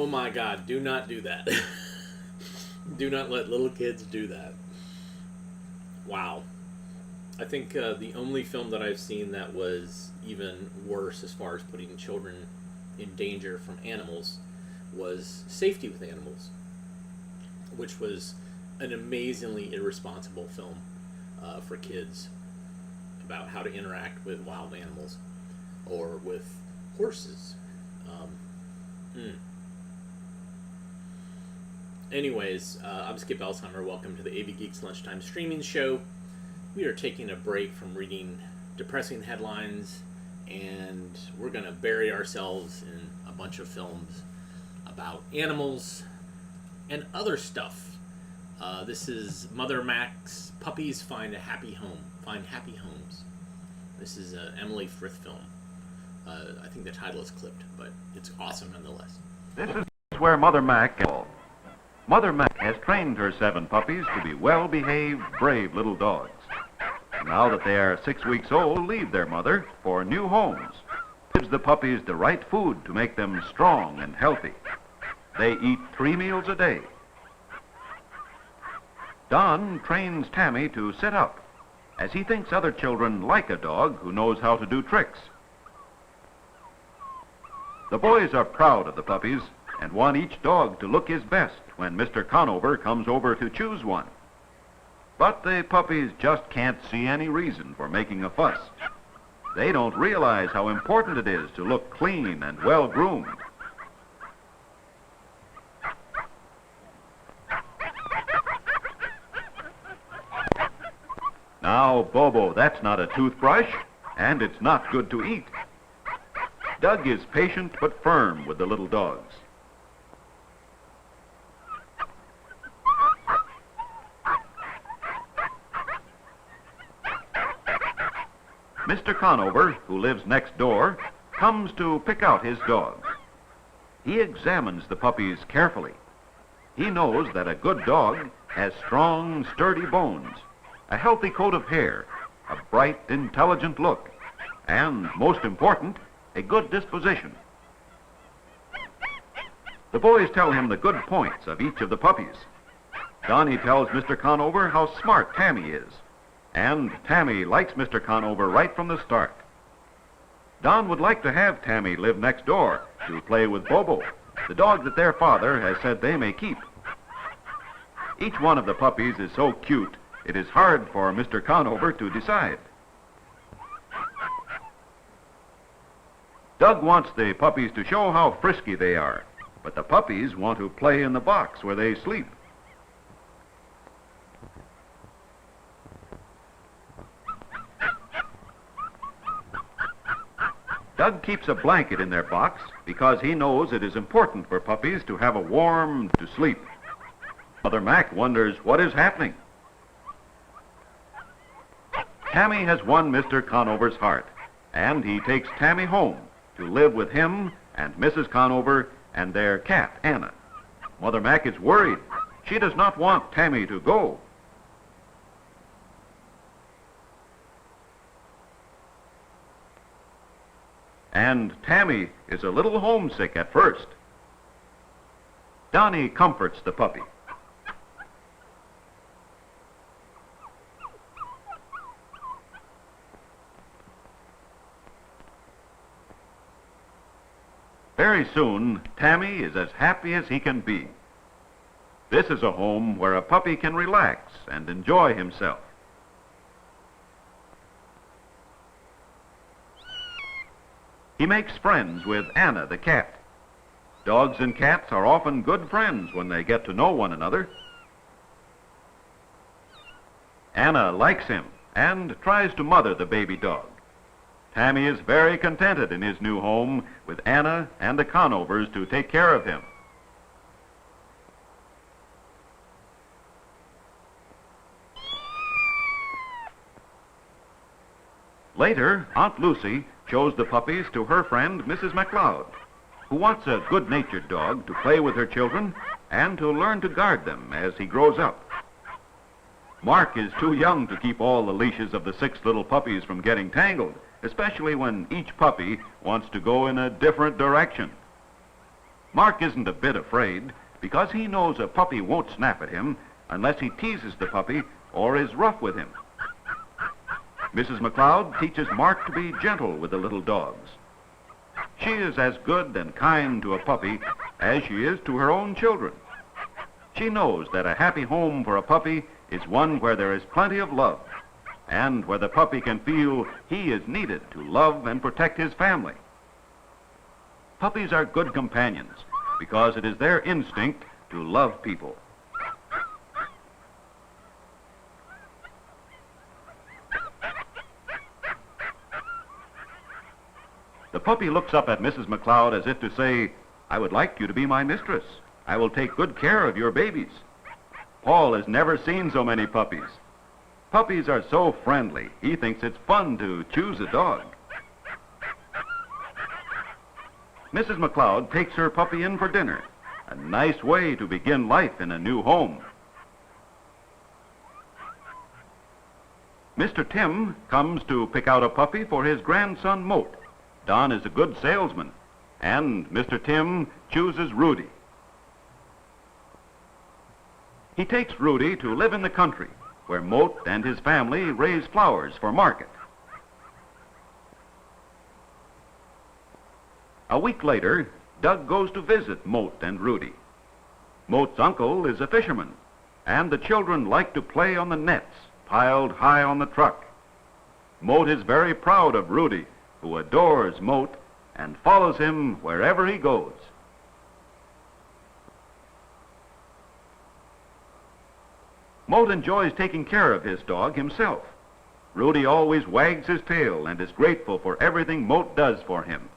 Oh my God, do not do that. Do not let little kids do that. Wow. I think the only film that I've seen that was even worse as far as putting children in danger from animals was Safety with Animals, which was an amazingly irresponsible film for kids about how to interact with wild animals or with horses. Um, hmm. Anyways, I'm Skip Alzheimer. Welcome to the AV Geeks Lunchtime streaming show. We are taking a break from reading depressing headlines, and we're going to bury ourselves in a bunch of films about animals and other stuff. This is Mother Mac's Puppies Find a Happy Home. Find Happy Homes. This is an Emily Frith film. I think the title is clipped, but it's awesome nonetheless. This is where Mother Mac... Mother Mac has trained her 7 puppies to be well-behaved, brave little dogs. Now that they are 6 weeks old, leave their mother for new homes. Gives the puppies the right food to make them strong and healthy. They eat 3 meals a day. Don trains Tammy to sit up, as he thinks other children like a dog who knows how to do tricks. The boys are proud of the puppies and want each dog to look his best when Mr. Conover comes over to choose one. But the puppies just can't see any reason for making a fuss. They don't realize how important it is to look clean and well-groomed. Now, Bobo, that's not a toothbrush, and it's not good to eat. Doug is patient but firm with the little dogs. Mr. Conover, who lives next door, comes to pick out his dog. He examines the puppies carefully. He knows that a good dog has strong, sturdy bones, a healthy coat of hair, a bright, intelligent look, and, most important, a good disposition. The boys tell him the good points of each of the puppies. Donnie tells Mr. Conover how smart Tammy is. And Tammy likes Mr. Conover right from the start. Don would like to have Tammy live next door to play with Bobo, the dog that their father has said they may keep. Each one of the puppies is so cute, it is hard for Mr. Conover to decide. Doug wants the puppies to show how frisky they are, but the puppies want to play in the box where they sleep. Doug keeps a blanket in their box because he knows it is important for puppies to have a warm to sleep. Mother Mac wonders what is happening. Tammy has won Mr. Conover's heart, and he takes Tammy home to live with him and Mrs. Conover and their cat, Anna. Mother Mac is worried. She does not want Tammy to go. And Tammy is a little homesick at first. Donnie comforts the puppy. Very soon, Tammy is as happy as he can be. This is a home where a puppy can relax and enjoy himself. He makes friends with Anna the cat. Dogs and cats are often good friends when they get to know one another. Anna likes him and tries to mother the baby dog. Tammy is very contented in his new home with Anna and the Conovers to take care of him. Later, Aunt Lucy shows the puppies to her friend, Mrs. MacLeod, who wants a good-natured dog to play with her children and to learn to guard them as he grows up. Mark is too young to keep all the leashes of the 6 little puppies from getting tangled, especially when each puppy wants to go in a different direction. Mark isn't a bit afraid because he knows a puppy won't snap at him unless he teases the puppy or is rough with him. Mrs. McLeod teaches Mark to be gentle with the little dogs. She is as good and kind to a puppy as she is to her own children. She knows that a happy home for a puppy is one where there is plenty of love and where the puppy can feel he is needed to love and protect his family. Puppies are good companions because it is their instinct to love people. The puppy looks up at Mrs. McLeod as if to say, "I would like you to be my mistress. I will take good care of your babies." Paul has never seen so many puppies. Puppies are so friendly, he thinks it's fun to choose a dog. Mrs. McLeod takes her puppy in for dinner, a nice way to begin life in a new home. Mr. Tim comes to pick out a puppy for his grandson Moat. Don is a good salesman, and Mr. Tim chooses Rudy. He takes Rudy to live in the country, where Moat and his family raise flowers for market. A week later, Doug goes to visit Moat and Rudy. Moat's uncle is a fisherman, and the children like to play on the nets piled high on the truck. Moat is very proud of Rudy, who adores Moat and follows him wherever he goes. Moat enjoys taking care of his dog himself. Rudy always wags his tail and is grateful for everything Moat does for him.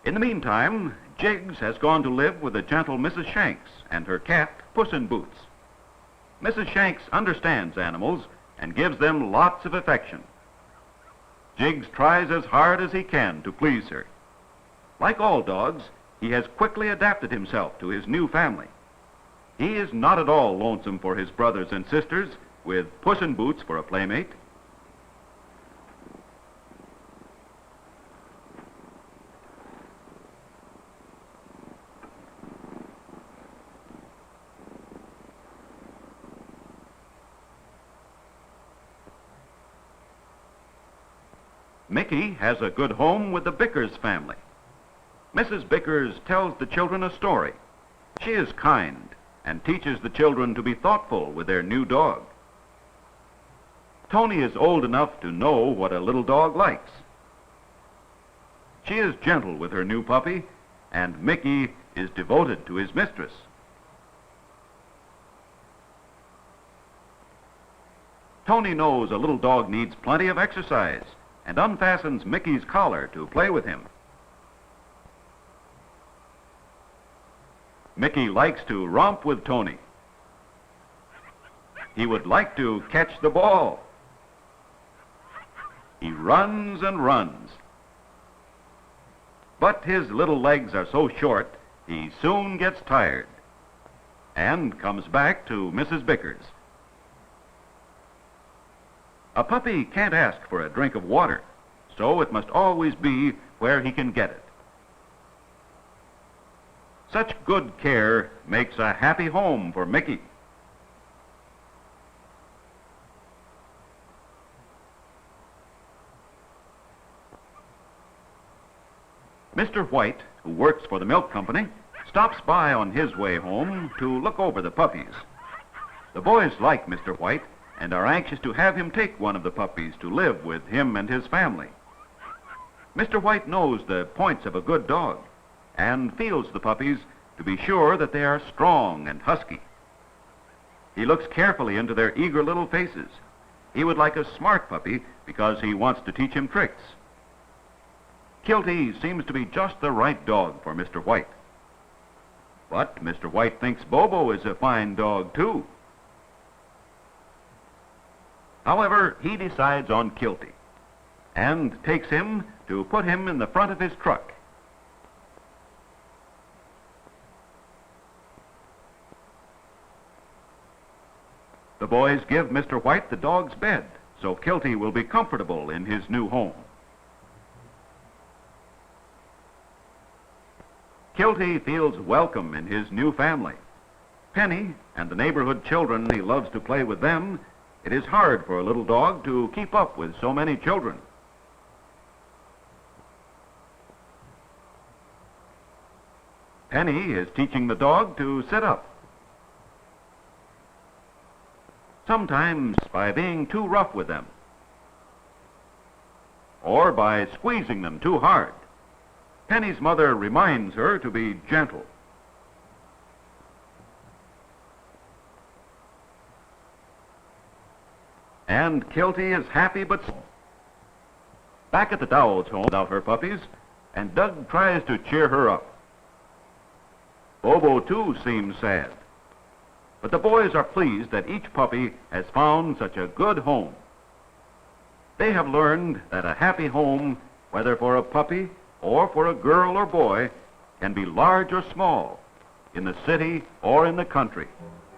In the meantime, Jiggs has gone to live with the gentle Mrs. Shanks and her cat, Puss in Boots. Mrs. Shanks understands animals and gives them lots of affection. Jiggs tries as hard as he can to please her. Like all dogs, he has quickly adapted himself to his new family. He is not at all lonesome for his brothers and sisters, with Puss in Boots for a playmate. Mickey has a good home with the Bickers family. Mrs. Bickers tells the children a story. She is kind and teaches the children to be thoughtful with their new dog. Tony is old enough to know what a little dog likes. She is gentle with her new puppy, and Mickey is devoted to his mistress. Tony knows a little dog needs plenty of exercise and unfastens Mickey's collar to play with him. Mickey likes to romp with Tony. He would like to catch the ball. He runs and runs. But his little legs are so short, he soon gets tired and comes back to Mrs. Bickers. A puppy can't ask for a drink of water, so it must always be where he can get it. Such good care makes a happy home for Mickey. Mr. White, who works for the milk company, stops by on his way home to look over the puppies. The boys like Mr. White and are anxious to have him take one of the puppies to live with him and his family. Mr. White knows the points of a good dog and feels the puppies to be sure that they are strong and husky. He looks carefully into their eager little faces. He would like a smart puppy because he wants to teach him tricks. Kilty seems to be just the right dog for Mr. White. But Mr. White thinks Bobo is a fine dog, too. However, he decides on Kilty and takes him to put him in the front of his truck. The boys give Mr. White the dog's bed, so Kilty will be comfortable in his new home. Kilty feels welcome in his new family. Penny and the neighborhood children he loves to play with them, it is hard for a little dog to keep up with so many children. Penny is teaching the dog to sit up. Sometimes by being too rough with them, or by squeezing them too hard. Penny's mother reminds her to be gentle. And Kilty is happy but small. Back at the Dowells' home without her puppies, and Doug tries to cheer her up. Bobo, too, seems sad. But the boys are pleased that each puppy has found such a good home. They have learned that a happy home, whether for a puppy or for a girl or boy, can be large or small, in the city or in the country,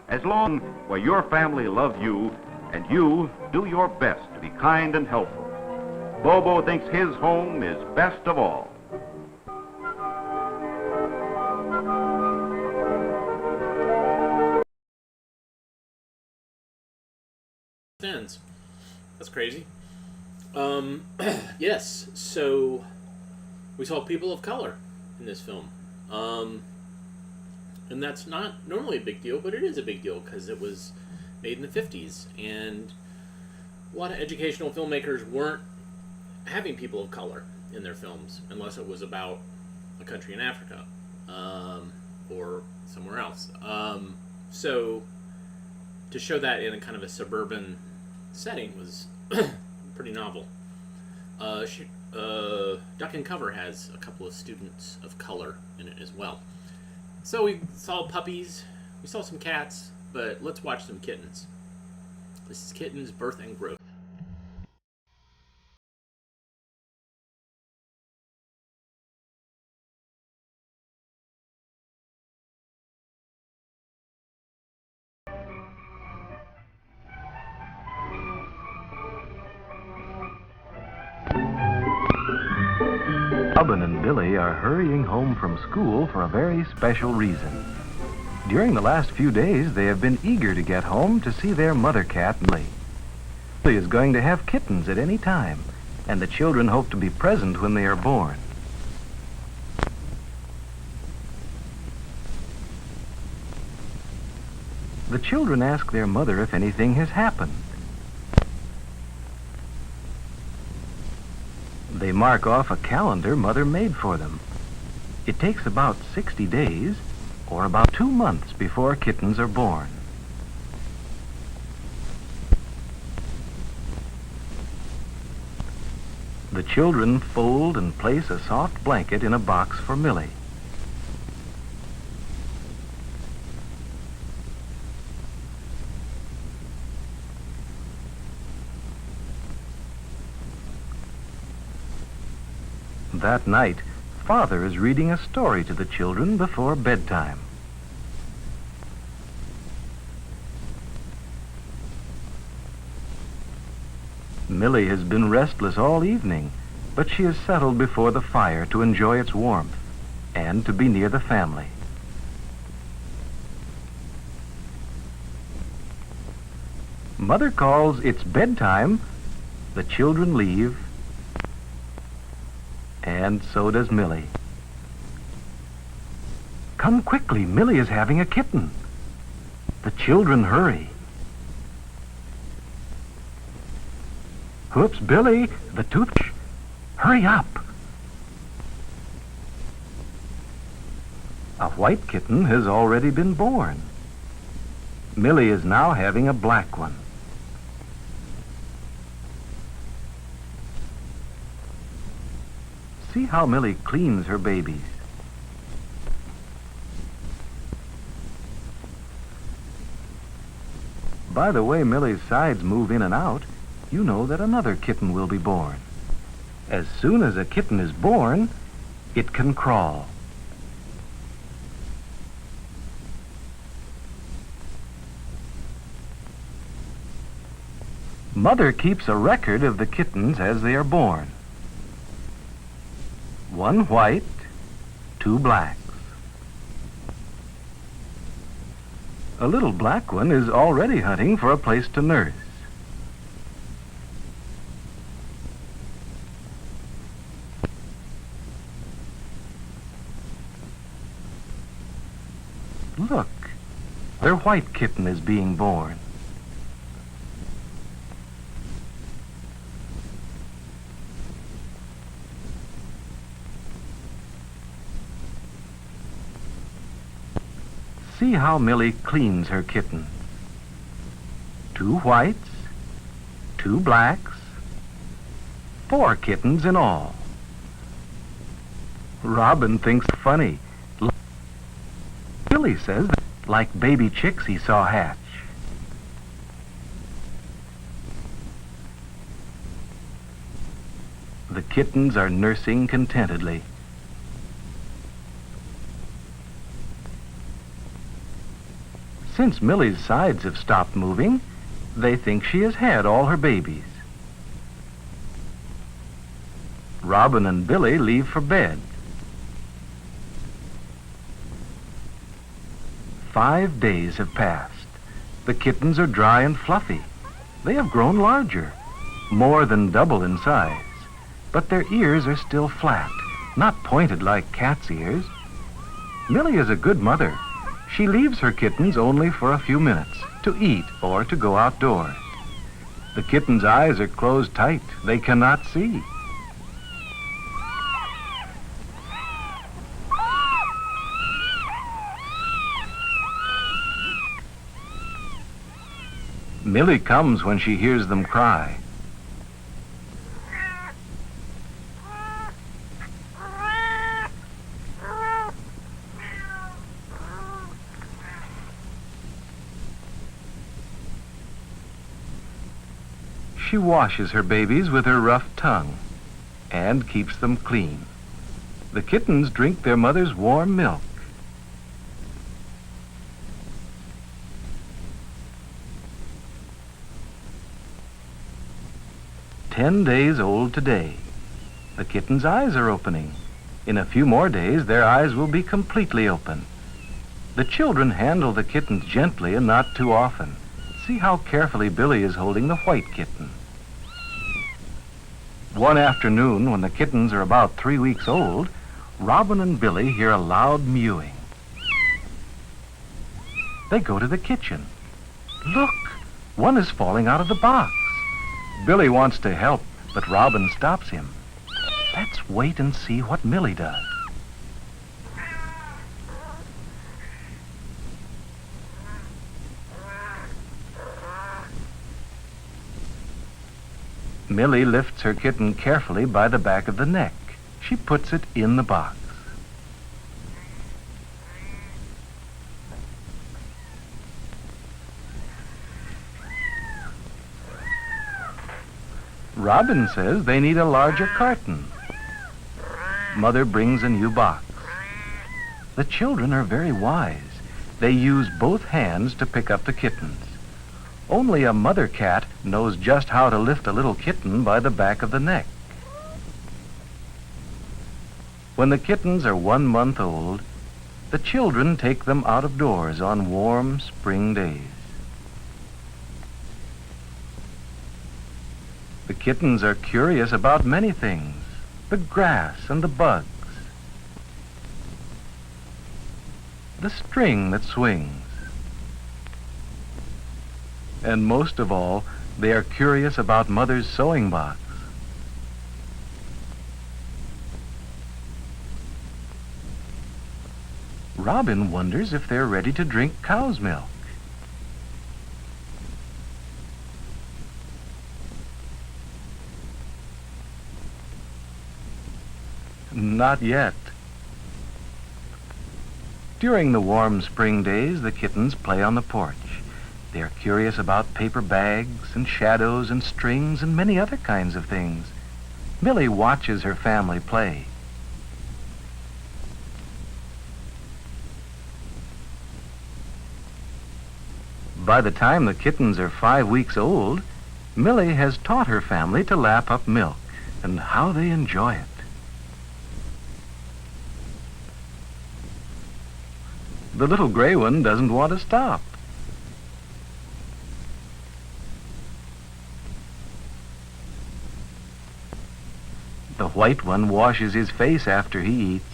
as long as your family loves you and you do your best to be kind and helpful. Bobo thinks his home is best of all. Ends. That's crazy. Yes, so we saw people of color in this film. And that's not normally a big deal, but it is a big deal because it was made in the 50s, and a lot of educational filmmakers weren't having people of color in their films unless it was about a country in Africa or somewhere else. So to show that in a kind of a suburban setting was pretty novel. Duck and Cover has a couple of students of color in it as well. So we saw puppies, we saw some cats, but let's watch some kittens. This is Kittens, Birth and Growth. Robin and Billy are hurrying home from school for a very special reason. During the last few days, they have been eager to get home to see their mother cat, Billy. Billy is going to have kittens at any time, and the children hope to be present when they are born. The children ask their mother if anything has happened. They mark off a calendar Mother made for them. It takes about 60 days, or about 2 months before kittens are born. The children fold and place a soft blanket in a box for Millie. That night, Father is reading a story to the children before bedtime. Millie has been restless all evening, but she has settled before the fire to enjoy its warmth and to be near the family. Mother calls it's bedtime. The children leave, and so does Millie. Come quickly, Millie is having a kitten. The children hurry. Whoops, Billy, the toothbrush. Hurry up. A white kitten has already been born. Millie is now having a black one. See how Millie cleans her babies. By the way Millie's sides move in and out, you know that another kitten will be born. As soon as a kitten is born, it can crawl. Mother keeps a record of the kittens as they are born. 1 white, 2 blacks. A little black one is already hunting for a place to nurse. Look, their white kitten is being born. See how Millie cleans her kittens. 2 whites, 2 blacks, 4 kittens in all. Robin thinks funny. Billy says that like baby chicks he saw hatch. The kittens are nursing contentedly. Since Millie's sides have stopped moving, they think she has had all her babies. Robin and Billy leave for bed. 5 days have passed. The kittens are dry and fluffy. They have grown larger, more than double in size, but their ears are still flat, not pointed like cats' ears. Millie is a good mother. She leaves her kittens only for a few minutes to eat or to go outdoors. The kittens' eyes are closed tight. They cannot see. Millie comes when she hears them cry. She washes her babies with her rough tongue and keeps them clean. The kittens drink their mother's warm milk. "10 days old today. The kittens' eyes are opening. In a few more days, their eyes will be completely open. The children handle the kittens gently and not too often. See how carefully Billy is holding the white kitten. One afternoon, when the kittens are about 3 weeks old, Robin and Billy hear a loud mewing. They go to the kitchen. Look, one is falling out of the box. Billy wants to help, but Robin stops him. Let's wait and see what Millie does. Millie lifts her kitten carefully by the back of the neck. She puts it in the box. Robin says they need a larger carton. Mother brings a new box. The children are very wise. They use both hands to pick up the kittens. Only a mother cat knows just how to lift a little kitten by the back of the neck. When the kittens are 1 month old, the children take them out of doors on warm spring days. The kittens are curious about many things, the grass and the bugs, the string that swings. And most of all, they are curious about Mother's sewing box. Robin wonders if they're ready to drink cow's milk. Not yet. During the warm spring days, the kittens play on the porch. They are curious about paper bags and shadows and strings and many other kinds of things. Millie watches her family play. By the time the kittens are 5 weeks old, Millie has taught her family to lap up milk, and how they enjoy it. The little gray one doesn't want to stop. The white one washes his face after he eats.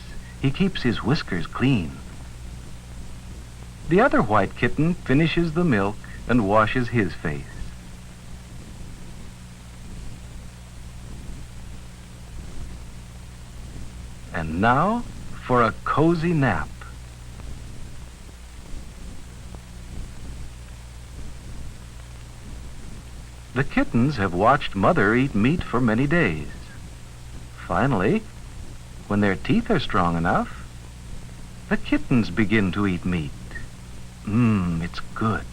He keeps his whiskers clean. The other white kitten finishes the milk and washes his face. And now for a cozy nap. The kittens have watched Mother eat meat for many days. Finally, when their teeth are strong enough, the kittens begin to eat meat. It's good.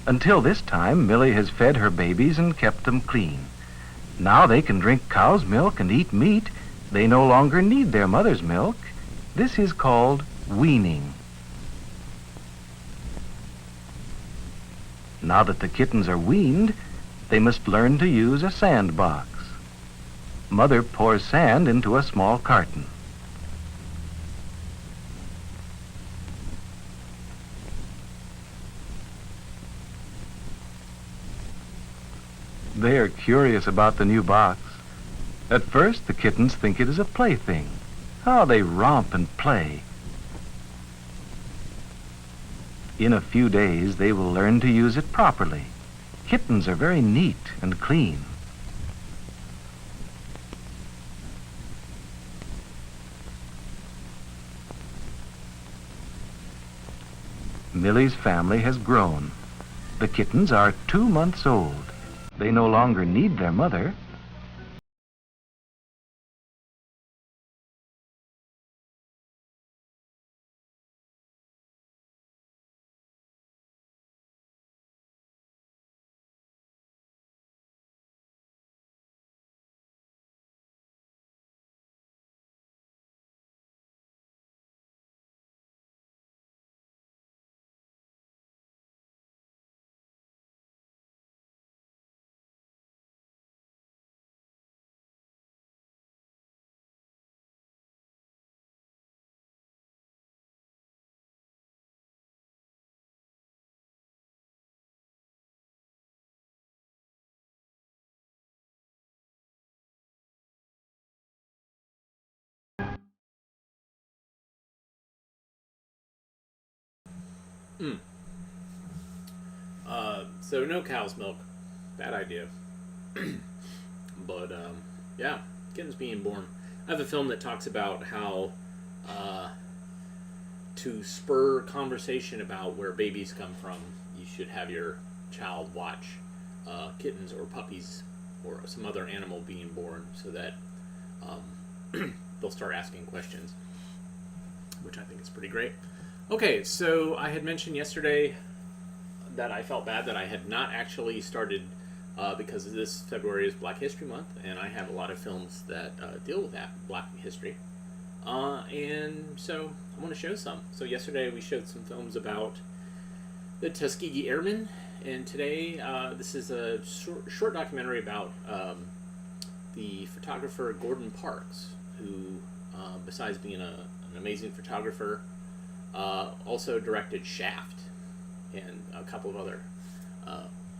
Until this time, Millie has fed her babies and kept them clean. Now they can drink cow's milk and eat meat. They no longer need their mother's milk. This is called weaning. Now that the kittens are weaned, they must learn to use a sandbox. Mother pours sand into a small carton. They are curious about the new box. At first, the kittens think it is a plaything. How they romp and play. In a few days, they will learn to use it properly. Kittens are very neat and clean. Millie's family has grown. The kittens are 2 months old. They no longer need their mother. So no cow's milk. Bad idea. But, yeah, kittens being born. I have a film that talks about how to spur conversation about where babies come from, you should have your child watch kittens or puppies or some other animal being born so that they'll start asking questions, which I think is pretty great. Okay, so I had mentioned yesterday that I felt bad that I had not actually started because this February is Black History Month, and I have a lot of films that deal with that, Black history. And so I want to show some. So yesterday we showed some films about the Tuskegee Airmen, and today this is a short documentary about the photographer Gordon Parks, who, besides being an amazing photographer, also directed Shaft and a couple of other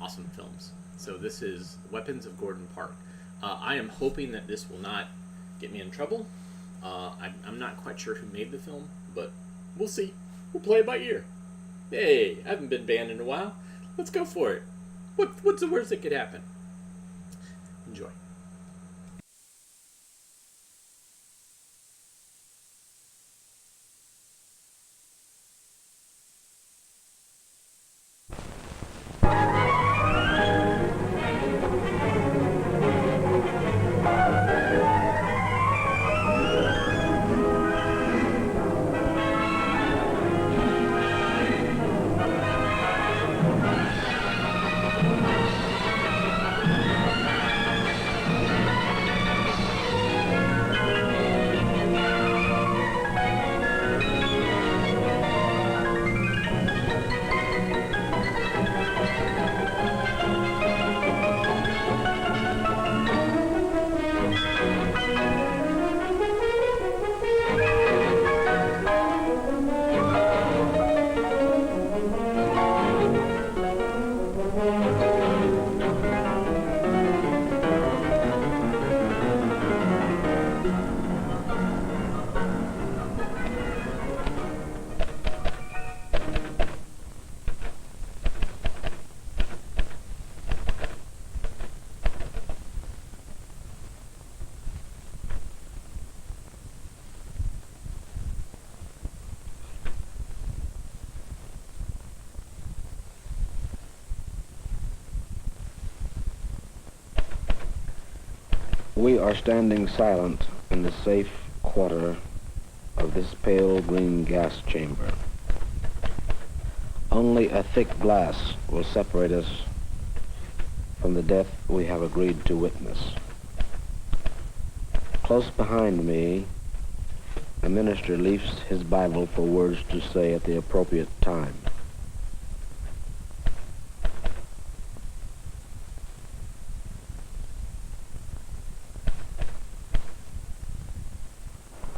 awesome films. So this is Weapons of Gordon Park. I am hoping that this will not get me in trouble. I'm not quite sure who made the film, but we'll see. We'll play it by ear. Hey, I haven't been banned in a while. Let's go for it. What's the worst that could happen? Enjoy. We are standing silent in the safe quarter of this pale green gas chamber. Only a thick glass will separate us from the death we have agreed to witness. Close behind me, the minister leaves his Bible for words to say at the appropriate time.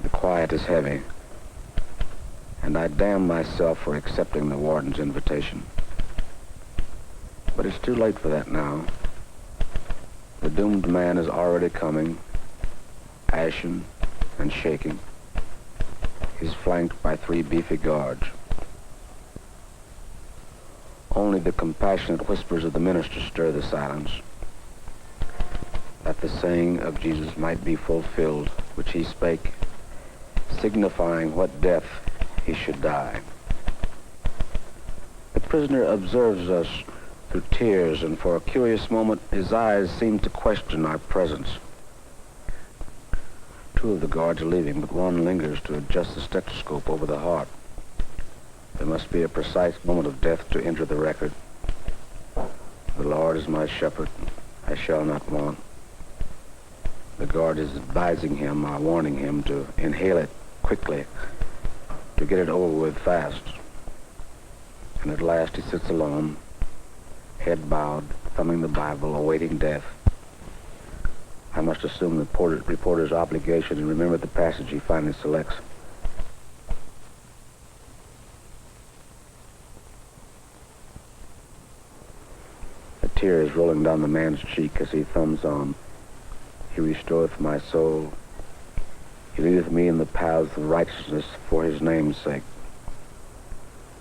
The quiet is heavy, and I damn myself for accepting the warden's invitation. But it's too late for that now. The doomed man is already coming, ashen and shaking. He's flanked by 3 beefy guards. Only the compassionate whispers of the minister stir the silence, that the saying of Jesus might be fulfilled, which he spake, signifying what death he should die. The prisoner observes us through tears, and for a curious moment his eyes seem to question our presence. 2 of the guards are leaving, but one lingers to adjust the stethoscope over the heart. There must be a precise moment of death to enter the record. The Lord is my shepherd, I shall not want. The guard is advising him, or warning him to inhale it quickly, to get it over with fast. And at last he sits alone, head bowed, thumbing the Bible, awaiting death. I must assume the reporter's obligation and remember the passage he finally selects. A tear is rolling down the man's cheek as he thumbs on, "He restoreth my soul. He leadeth me in the paths of righteousness for his name's sake."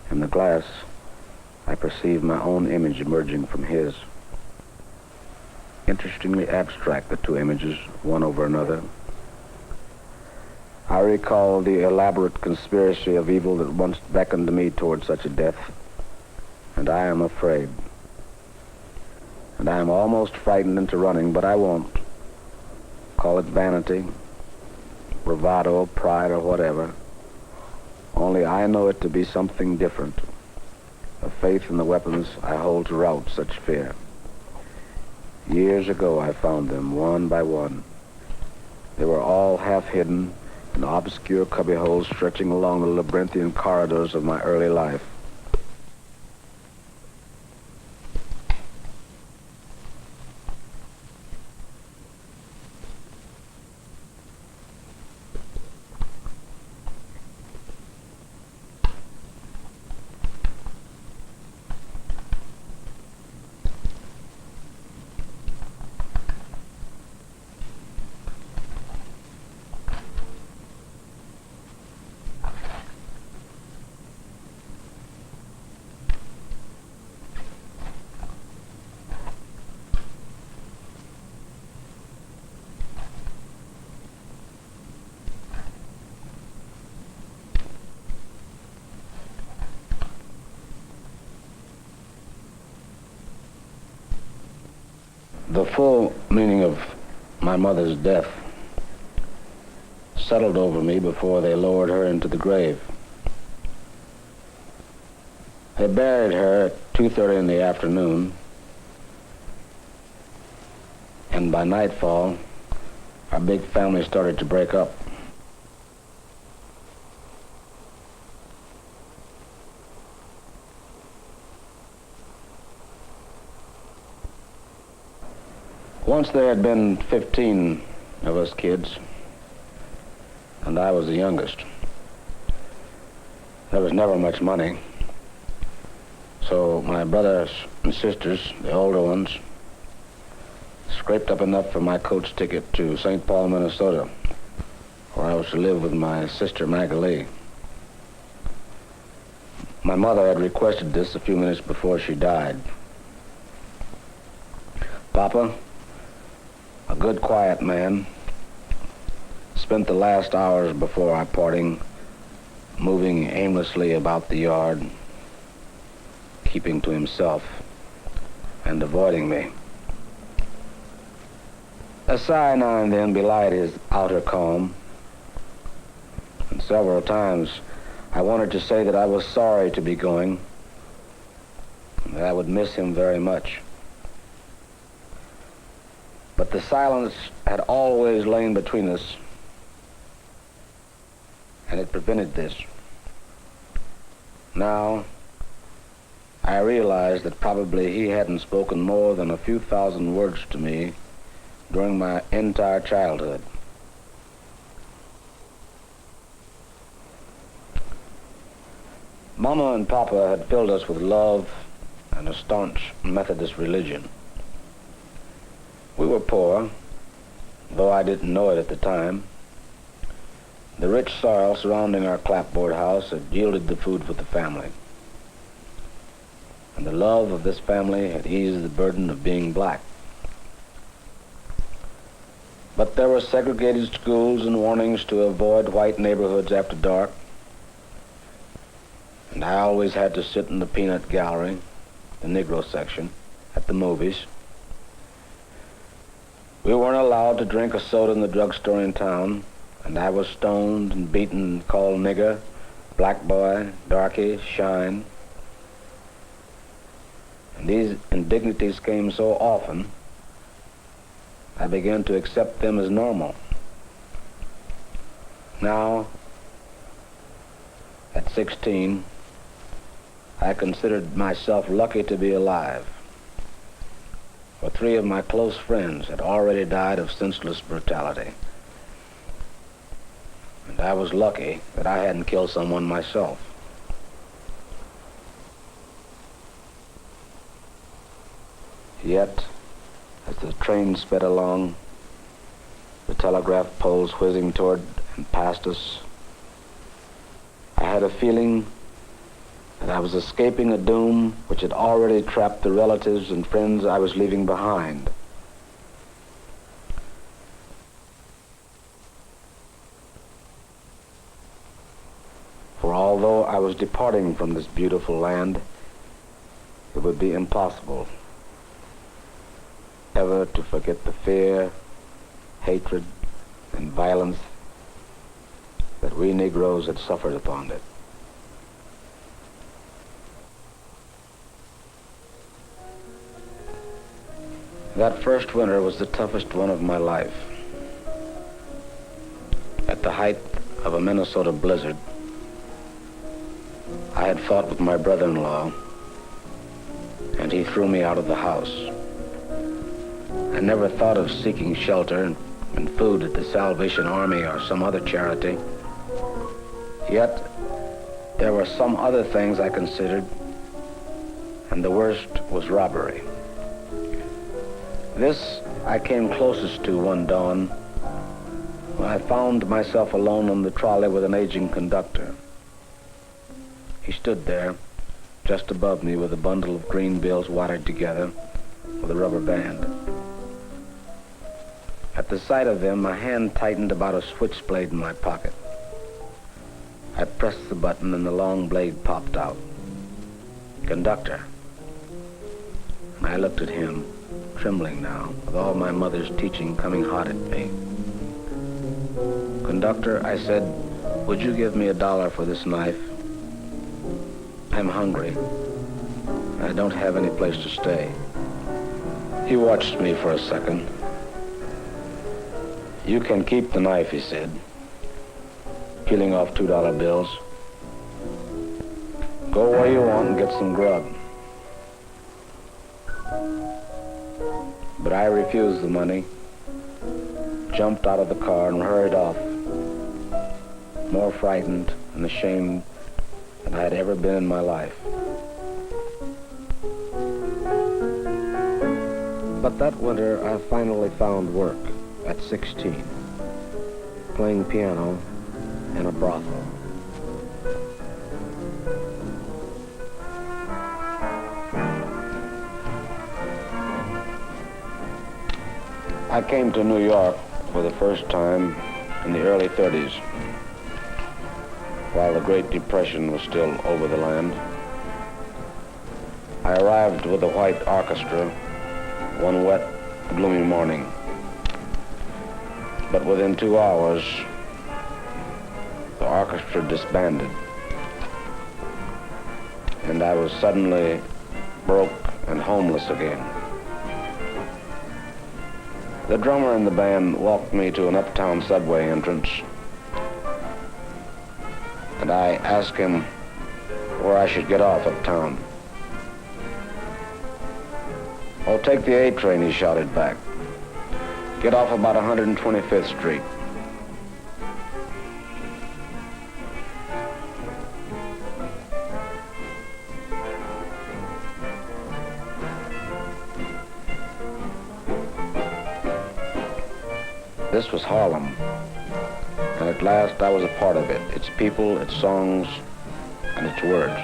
In the glass, I perceive my own image emerging from his. Interestingly abstract, the 2 images, one over another. I recall the elaborate conspiracy of evil that once beckoned me toward such a death, and I am afraid. And I am almost frightened into running, but I won't. Call it vanity, bravado, pride, or whatever. Only I know it to be something different, a faith in the weapons I hold to rout such fear. Years ago I found them, one by one. They were all half hidden in obscure cubbyholes stretching along the labyrinthian corridors of my early life. The full meaning of my mother's death settled over me before they lowered her into the grave. They buried her at 2:30 in the afternoon, and by nightfall, our big family started to break up. Once there had been 15 of us kids, and I was the youngest. There was never much money, so my brothers and sisters, the older ones, scraped up enough for my coach ticket to St. Paul, Minnesota, where I was to live with my sister Magali. My mother had requested this a few minutes before she died. Papa, a good, quiet man, spent the last hours before our parting moving aimlessly about the yard, keeping to himself and avoiding me. A sigh now and then belied his outer calm, and several times I wanted to say that I was sorry to be going, and that I would miss him very much. But the silence had always lain between us, and it prevented this. Now, I realized that probably he hadn't spoken more than a few thousand words to me during my entire childhood. Mama and Papa had filled us with love and a staunch Methodist religion. We were poor, though I didn't know it at the time. The rich soil surrounding our clapboard house had yielded the food for the family. And the love of this family had eased the burden of being black. But there were segregated schools and warnings to avoid white neighborhoods after dark. And I always had to sit in the peanut gallery, the Negro section, at the movies. We weren't allowed to drink a soda in the drugstore in town, and I was stoned and beaten and called nigger, black boy, darky, shine. And these indignities came so often, I began to accept them as normal. Now, at 16, I considered myself lucky to be alive, for 3 of my close friends had already died of senseless brutality. And I was lucky that I hadn't killed someone myself. Yet, as the train sped along, the telegraph poles whizzing toward and past us, I had a feeling that I was escaping a doom which had already trapped the relatives and friends I was leaving behind. For although I was departing from this beautiful land, it would be impossible ever to forget the fear, hatred, and violence that we Negroes had suffered upon it. That first winter was the toughest one of my life. At the height of a Minnesota blizzard, I had fought with my brother-in-law, and he threw me out of the house. I never thought of seeking shelter and food at the Salvation Army or some other charity. Yet, there were some other things I considered, and the worst was robbery. This I came closest to one dawn when I found myself alone on the trolley with an aging conductor. He stood there, just above me, with a bundle of green bills wired together with a rubber band. At the sight of them, my hand tightened about a switchblade in my pocket. I pressed the button and the long blade popped out. "Conductor." And I looked at him, trembling now, with all my mother's teaching coming hot at me. "Conductor," I said, "would you give me $1 for this knife? I'm hungry. I don't have any place to stay." He watched me for a second. "You can keep the knife," he said, peeling off $2 bills. "Go where you want and get some grub." But I refused the money, jumped out of the car and hurried off, more frightened and ashamed than I had ever been in my life. But that winter, I finally found work at 16, playing piano in a brothel. I came to New York for the first time in the early 30s, while the Great Depression was still over the land. I arrived with a white orchestra one wet, gloomy morning. But within 2 hours, the orchestra disbanded. And I was suddenly broke and homeless again. The drummer in the band walked me to an uptown subway entrance, and I asked him where I should get off uptown. "Oh, take the A train," he shouted back. "Get off about 125th Street. This was Harlem, and at last I was a part of it, its people, its songs, and its words.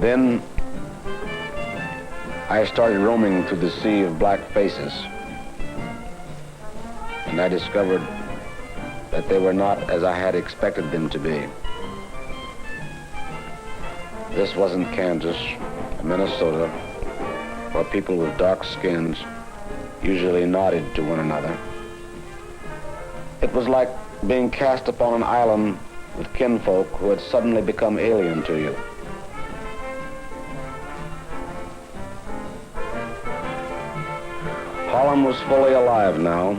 Then I started roaming through the sea of black faces, and I discovered that they were not as I had expected them to be. This wasn't Kansas, Minnesota, where people with dark skins usually nodded to one another. It was like being cast upon an island with kinfolk who had suddenly become alien to you. Harlem was fully alive now,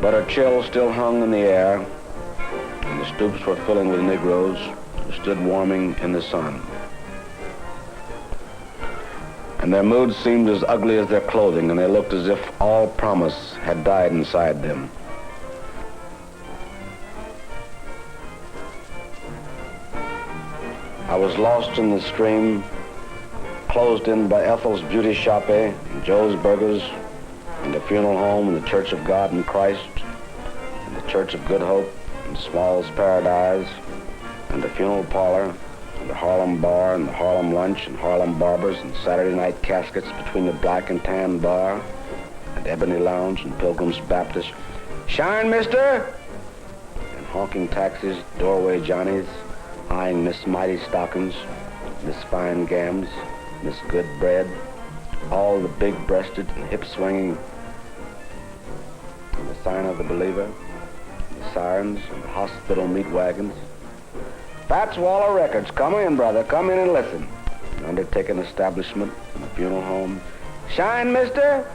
but a chill still hung in the air, and the stoops were filling with Negroes who stood warming in the sun. And their moods seemed as ugly as their clothing, and they looked as if all promise had died inside them. I was lost in the stream, closed in by Ethel's Beauty Shop and Joe's Burgers, and the funeral home and the Church of God in Christ, and the Church of Good Hope, and Small's Paradise, and the funeral parlor, and the Harlem Bar, and the Harlem Lunch, and Harlem Barbers, and Saturday night caskets between the Black and Tan Bar, and Ebony Lounge, and Pilgrim's Baptist. "Shine, mister!" And honking taxis, doorway Johnnies, eyeing Miss Mighty Stockings, Miss Fine Gams, Miss Good Bread, all the big-breasted and hip-swinging, and the Sign of the Believer, and the sirens, and the hospital meat wagons. "Fats Waller Records, come in, brother, come in and listen." An undertaking establishment and a funeral home. "Shine, mister!"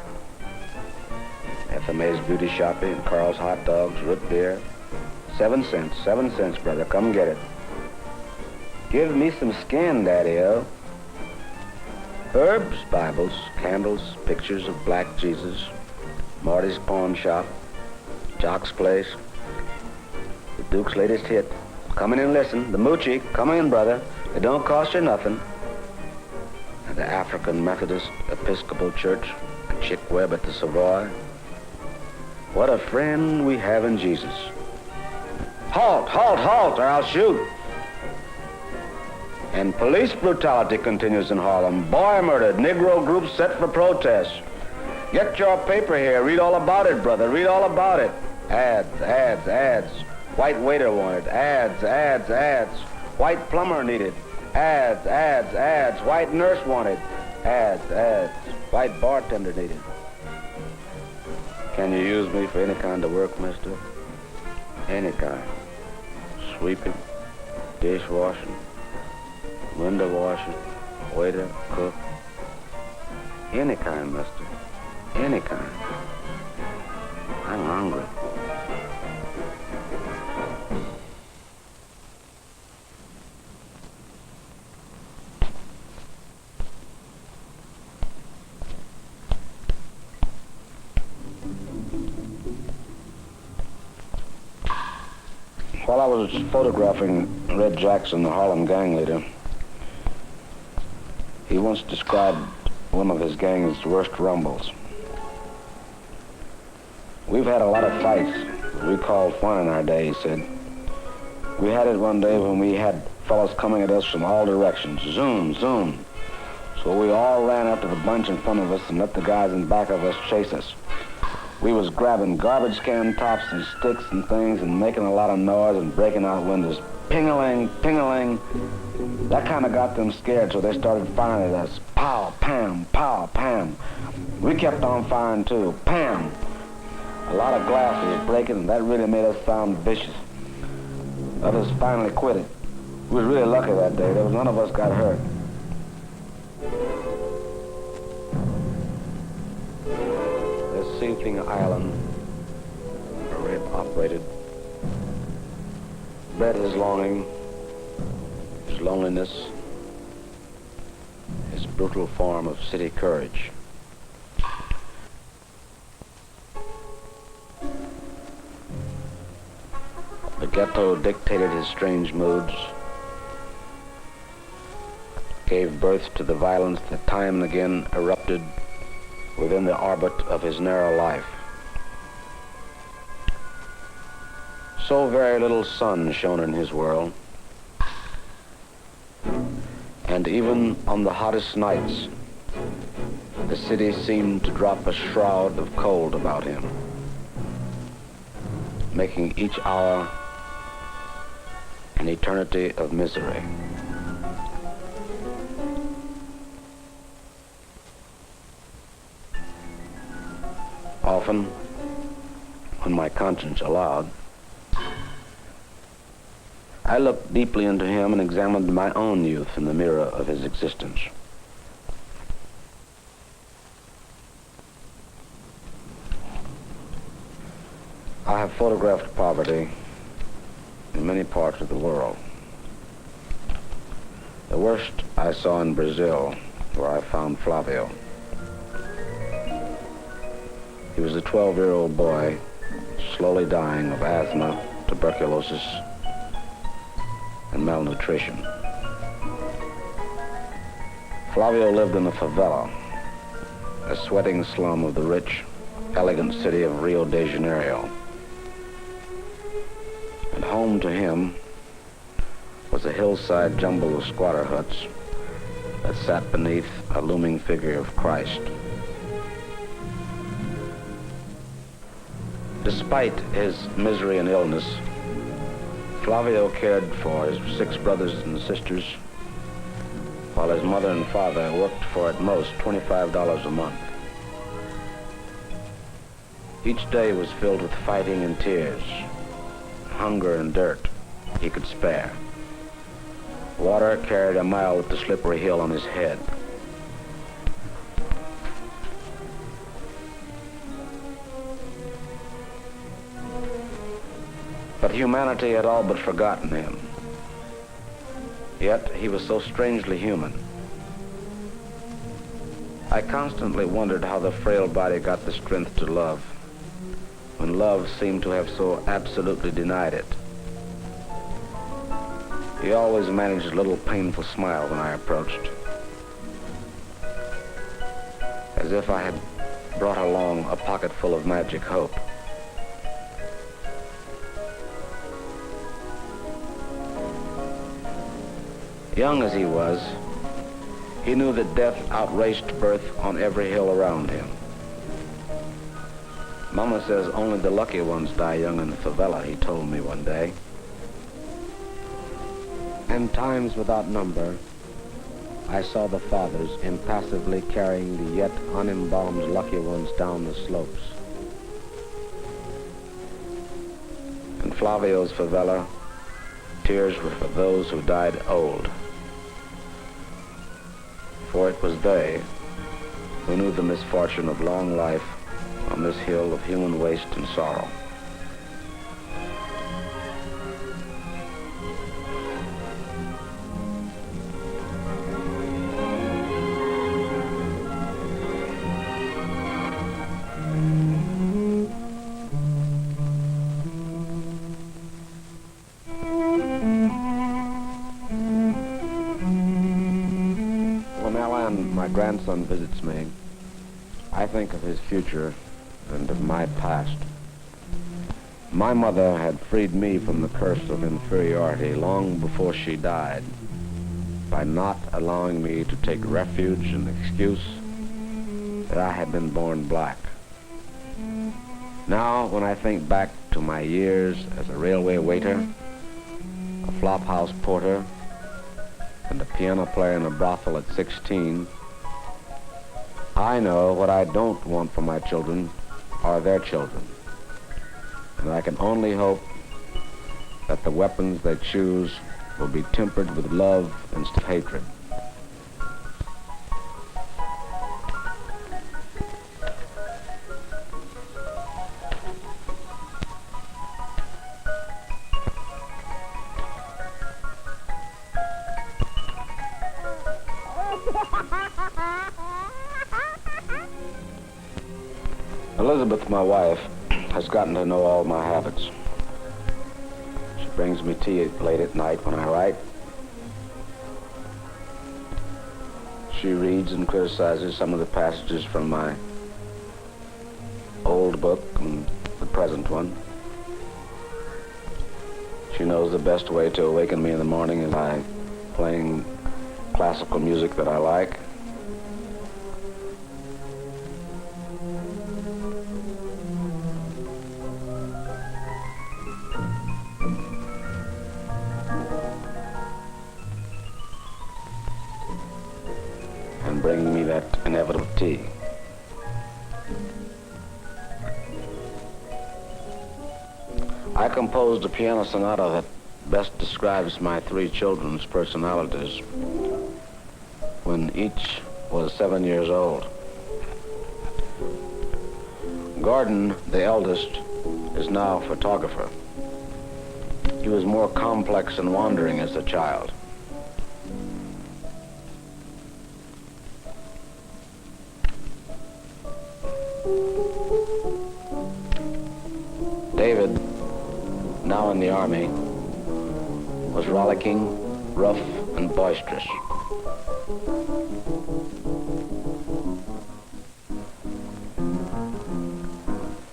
FMA's Beauty Shop and Carl's Hot Dogs, root beer. 7 cents, brother, come get it. "Give me some skin, Daddy-O." Herbs, Bibles, candles, pictures of Black Jesus, Marty's Pawn Shop, Jock's Place, the Duke's latest hit. "Come in and listen." The Moochie, come in, brother. It don't cost you nothing. And the African Methodist Episcopal Church, and Chick Webb at the Savoy. What a friend we have in Jesus. "Halt, halt, halt, or I'll shoot." And police brutality continues in Harlem. Boy murdered, Negro groups set for protest. Get your paper here, read all about it, brother, read all about it. Ads, ads, ads. White waiter wanted. Ads, ads, ads. White plumber needed. Ads, ads, ads. White nurse wanted. Ads, ads. White bartender needed. "Can you use me for any kind of work, mister?" "Any kind. Sweeping, dishwashing, window washing, waiter, cook. Any kind, mister. Any kind. I'm hungry." While I was photographing Red Jackson, the Harlem gang leader, he once described one of his gang's worst rumbles. "We've had a lot of fights that we called fun in our day," he said. "We had it one day when we had fellas coming at us from all directions. Zoom, zoom. So we all ran up to the bunch in front of us and let the guys in back of us chase us. We was grabbing garbage can tops and sticks and things and making a lot of noise and breaking out windows. ping-a-ling, ping-a-ling. That kind of got them scared, so they started firing at us. Pow, pam, pow, pam. We kept on firing too. Pam. A lot of glass was breaking, and that really made us sound vicious. Others finally quit it. We was really lucky that day. There was none of us got hurt. This sleeping island, where we had operated, bred his longing, his loneliness, his brutal form of city courage. The ghetto dictated his strange moods, gave birth to the violence that time and again erupted within the orbit of his narrow life. So very little sun shone in his world, and even on the hottest nights, the city seemed to drop a shroud of cold about him, making each hour an eternity of misery. Often, when my conscience allowed, I looked deeply into him and examined my own youth in the mirror of his existence. I have photographed poverty in many parts of the world. The worst I saw in Brazil, where I found Flavio. He was a 12-year-old boy, slowly dying of asthma, tuberculosis, and malnutrition. Flavio lived in a favela, a sweating slum of the rich, elegant city of Rio de Janeiro. And home to him was a hillside jumble of squatter huts that sat beneath a looming figure of Christ. Despite his misery and illness, Flavio cared for his 6 brothers and sisters, while his mother and father worked for at most $25 a month. Each day was filled with fighting and tears, hunger and dirt he could spare. Water carried a mile up the slippery hill on his head. But humanity had all but forgotten him. Yet he was so strangely human. I constantly wondered how the frail body got the strength to love, when love seemed to have so absolutely denied it. He always managed a little painful smile when I approached, as if I had brought along a pocket full of magic hope. Young as he was, he knew that death outraced birth on every hill around him. Mama says only the lucky ones die young in the favela, he told me one day. And times without number, I saw the fathers impassively carrying the yet unembalmed lucky ones down the slopes. In Flavio's favela, tears were for those who died old. For it was they who knew the misfortune of long life on this hill of human waste and sorrow. When my grandson visits me, I think of his future and of my past. My mother had freed me from the curse of inferiority long before she died by not allowing me to take refuge in the excuse that I had been born black. Now, when I think back to my years as a railway waiter, flophouse porter and a piano player in a brothel at 16, I know what I don't want for my children are their children. And I can only hope that the weapons they choose will be tempered with love instead of hatred. Elizabeth, my wife, has gotten to know all my habits. She brings me tea late at night when I write. She reads and criticizes some of the passages from my old book and the present one. She knows the best way to awaken me in the morning is by playing classical music that I like. And bringing me that inevitable tea. I composed a piano sonata that best describes my three children's personalities when each was 7 years old. Gordon, the eldest, is now a photographer. He was more complex and wandering as a child. David, now in the Army, was rollicking, rough, and boisterous.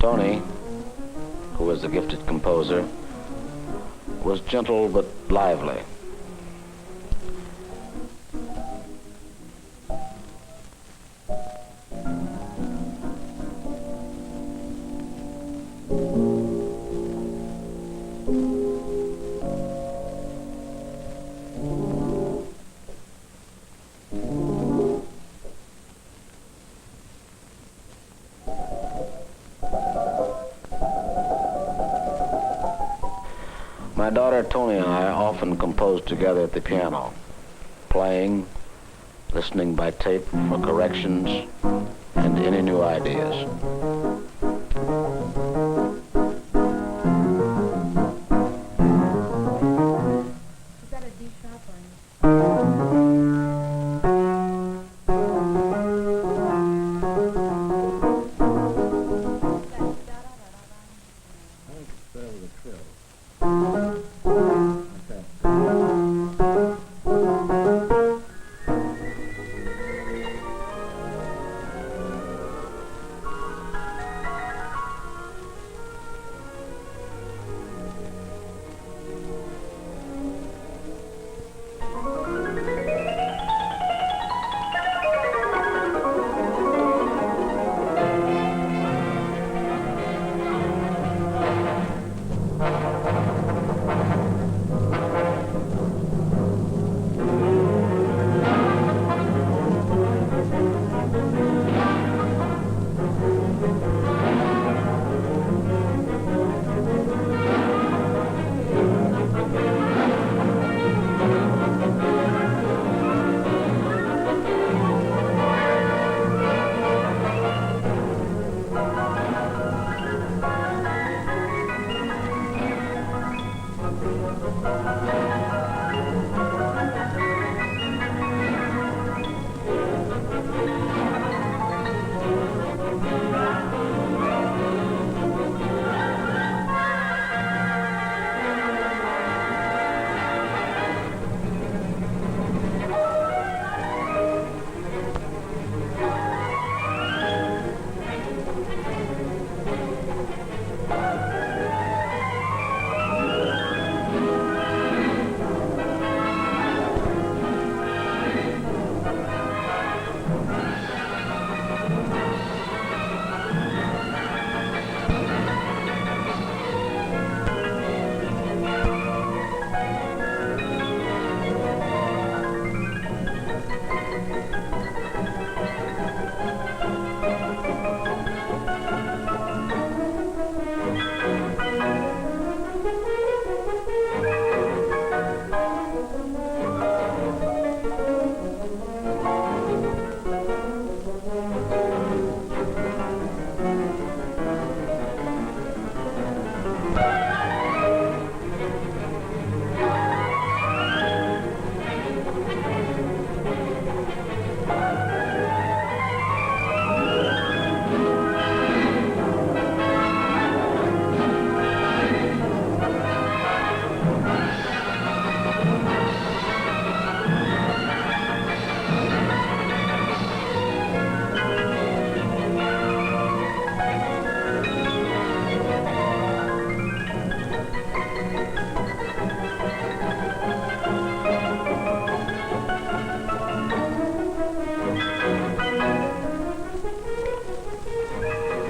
Tony, who was a gifted composer, was gentle but lively. My daughter Tony and I often composed together at the piano, playing, listening by tape for corrections, and any new ideas. Is that a D sharp or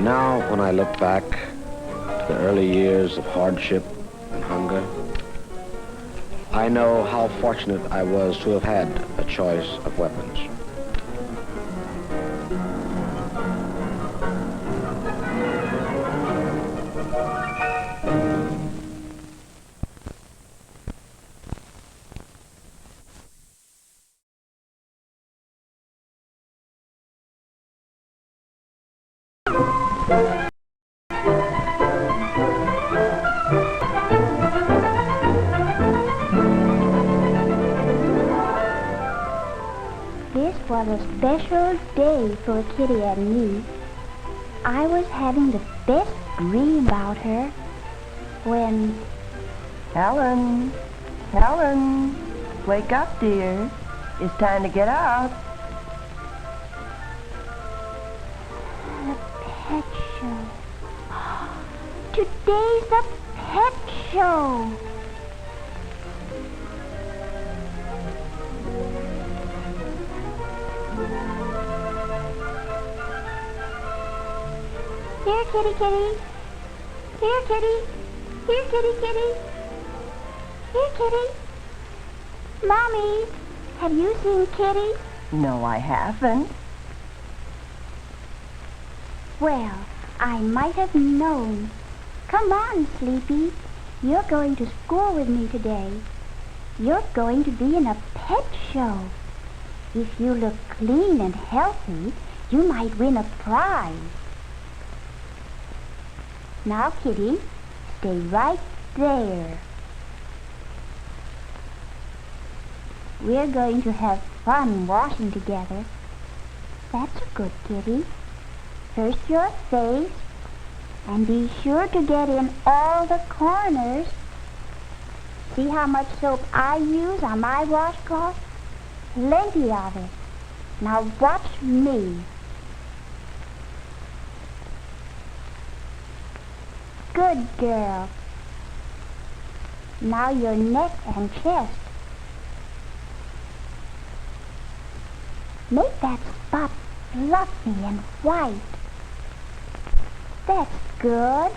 Now, when I look back to the early years of hardship and hunger, I know how fortunate I was to have had a choice of weapons. This was a special day for Kitty and me. I was having the best dream about her when... Helen, Helen, wake up, dear. It's time to get out. The pet show. Today's the pet show. Here, kitty, kitty. Here, kitty. Here, kitty, kitty. Here, kitty. Mommy, have you seen Kitty? No, I haven't. Well, I might have known. Come on, Sleepy. You're going to school with me today. You're going to be in a pet show. If you look clean and healthy, you might win a prize. Now, Kitty, stay right there. We're going to have fun washing together. That's a good kitty. First your face, and be sure to get in all the corners. See how much soap I use on my washcloth? Plenty of it. Now watch me. Good girl. Now your neck and chest. Make that spot fluffy and white. That's good.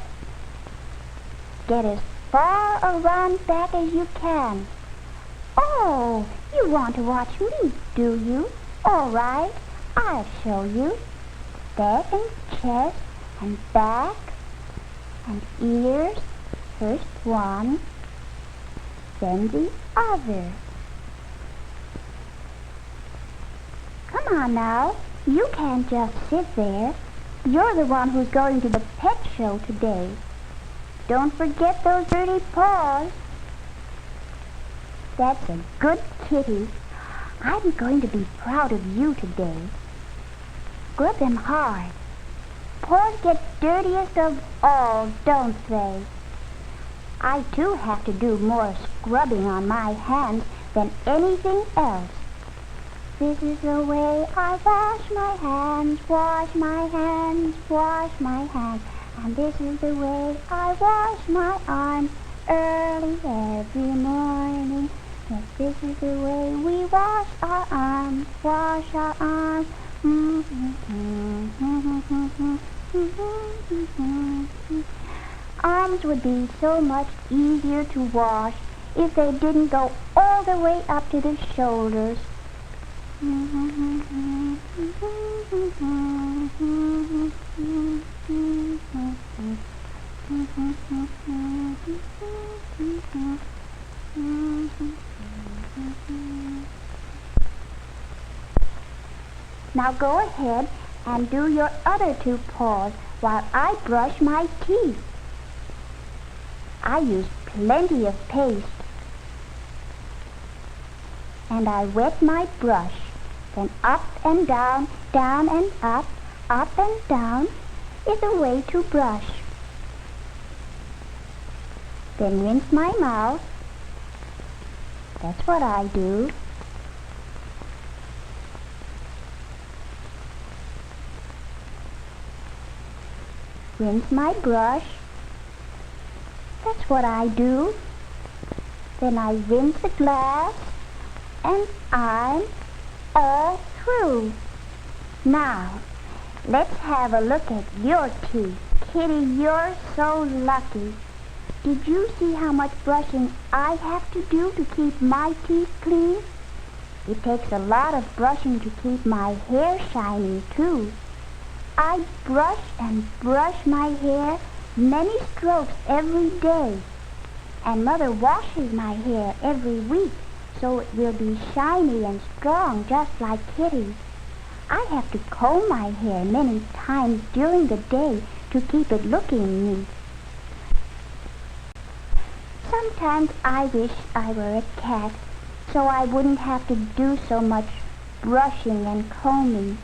Get as far around back as you can. Oh, you want to watch me, do you? All right, I'll show you. Back and chest and back and ears. First one, then the other. Come on now, you can't just sit there. You're the one who's going to the pet show today. Don't forget those dirty paws. That's a good kitty. I'm going to be proud of you today. Scrub them hard. Paws get dirtiest of all, don't they? I too have to do more scrubbing on my hands than anything else. This is the way I wash my hands, wash my hands, wash my hands. And this is the way I wash my arms early every morning. Yes, this is the way we wash our arms, wash our arms. Arms would be so much easier to wash if they didn't go all the way up to the shoulders. Now go ahead and do your other two paws while I brush my teeth. I use plenty of paste. And I wet my brush. Then up and down, down and up and down is a way to brush. Then rinse my mouth. That's what I do. Rinse my brush. That's what I do. Then I rinse the glass, and I'm all through. Now, Let's have a look at your teeth. Kitty, you're so lucky. Did you see how much brushing I have to do to keep my teeth clean? It takes a lot of brushing to keep my hair shiny, too. I brush and brush my hair many strokes every day. And Mother washes my hair every week so it will be shiny and strong just like Kitty's. I have to comb my hair many times during the day to keep it looking neat. Sometimes I wish I were a cat so I wouldn't have to do so much brushing and combing.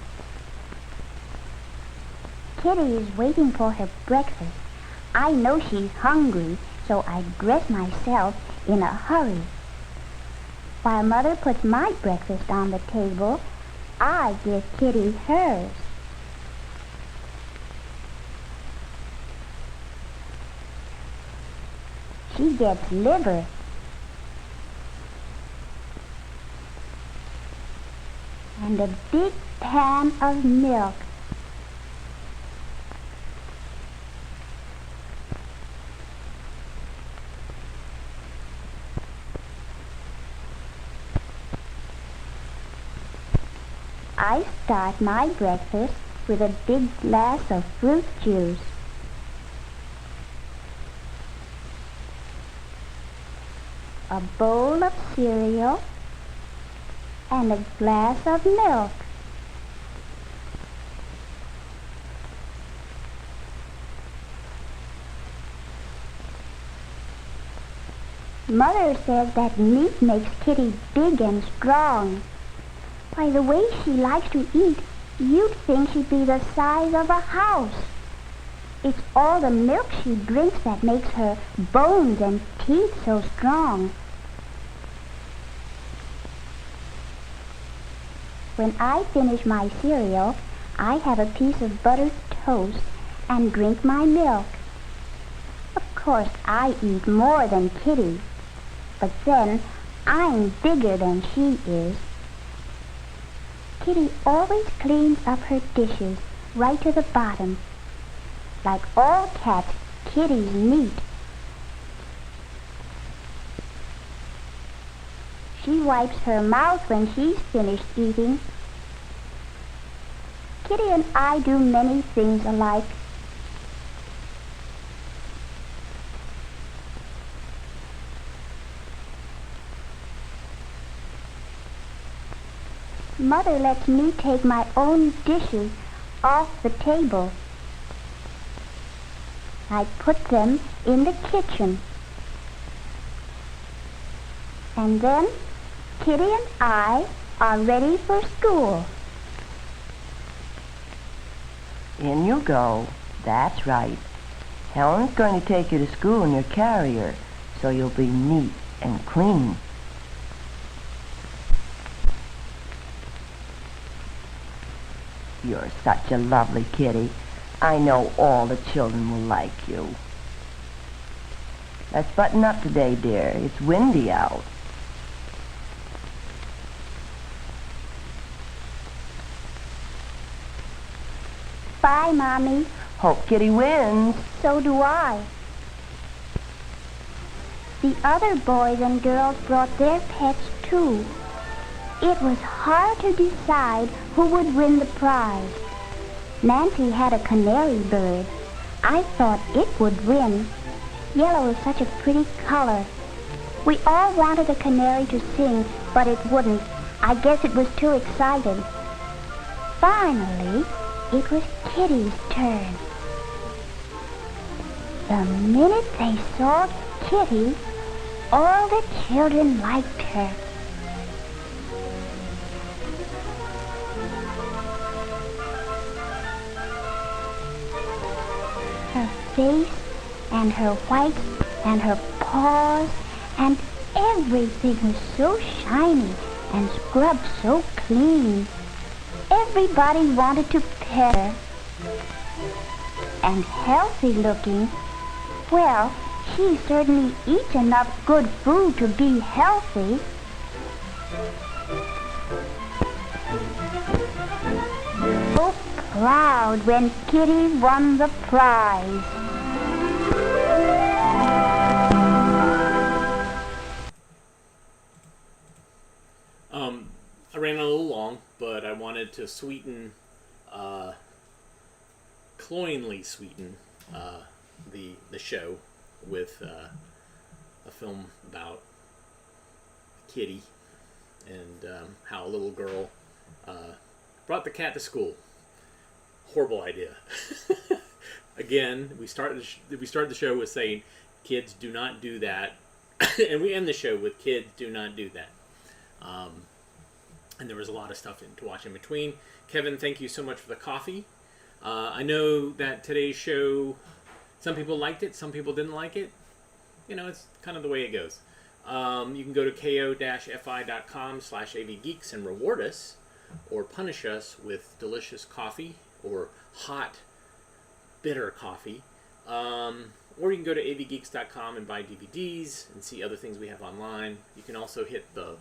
Kitty is waiting for her breakfast. I know she's hungry, so I dress myself in a hurry. While Mother puts my breakfast on the table, I give Kitty hers. She gets liver. And a big pan of milk. I start my breakfast with a big glass of fruit juice. A bowl of cereal and a glass of milk. Mother says that meat makes Kitty big and strong. By the way she likes to eat, you'd think she'd be the size of a house. It's all the milk she drinks that makes her bones and teeth so strong. When I finish my cereal, I have a piece of buttered toast and drink my milk. Of course, I eat more than Kitty, but then I'm bigger than she is. Kitty always cleans up her dishes right to the bottom. Like all cats, Kitty's neat. She wipes her mouth when she's finished eating. Kitty and I do many things alike. Mother lets me take my own dishes off the table. I put them in the kitchen. And then Kitty and I are ready for school. In you go. That's right. Helen's going to take you to school in your carrier, so you'll be neat and clean. You're such a lovely kitty. I know all the children will like you. Let's button up today, dear. It's windy out. Bye, Mommy. Hope Kitty wins. So do I. The other boys and girls brought their pets, too. It was hard to decide who would win the prize. Nancy had a canary bird. I thought it would win. Yellow is such a pretty color. We all wanted the canary to sing, but it wouldn't. I guess it was too excited. Finally, it was Kitty's turn. The minute they saw Kitty, all the children liked her. Her face and her whites and her paws and everything was so shiny and scrubbed so clean. Everybody wanted to pet her. And healthy looking, well, she certainly eats enough good food to be healthy. So proud when Kitty won the prize. I ran a little long, but I wanted to cloyingly sweeten the show with a film about Kitty and how a little girl brought the cat to school. Horrible idea. Again, we started the show with saying kids do not do that, and we end the show with kids do not do that. And there was a lot of stuff to watch in between. Kevin, thank you so much for the coffee. I know that today's show, some people liked it, some people didn't like it. You know, it's kind of the way it goes. You can go to ko-fi.com/avgeeks and reward us or punish us with delicious coffee or hot, bitter coffee. Or you can go to avgeeks.com and buy DVDs and see other things we have online. You can also hit the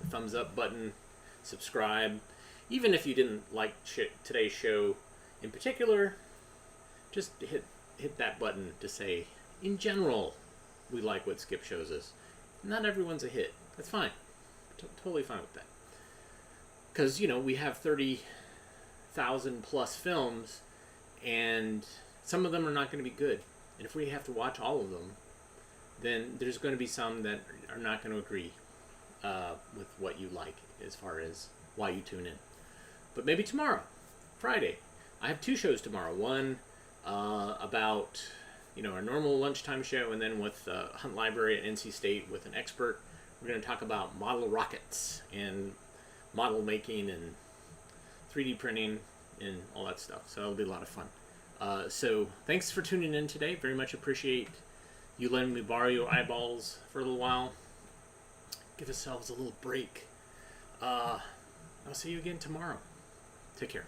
thumbs up button, subscribe. Even if you didn't like today's show in particular, just hit that button to say, in general, we like what Skip shows us. Not everyone's a hit. That's fine. Totally fine with that. Because, you know, we have 30,000 plus films, and some of them are not going to be good. And if we have to watch all of them, then there's going to be some that are not going to agree with what you like as far as why you tune in. But maybe tomorrow, Friday. I have 2 shows tomorrow. One about, you know, our normal lunchtime show, and then with Hunt Library at NC State with an expert. We're going to talk about model rockets and model making and 3D printing and all that stuff. So it'll be a lot of fun. So thanks for tuning in today. Very much appreciate you letting me borrow your eyeballs for a little while. Give ourselves a little break. I'll see you again tomorrow. Take care.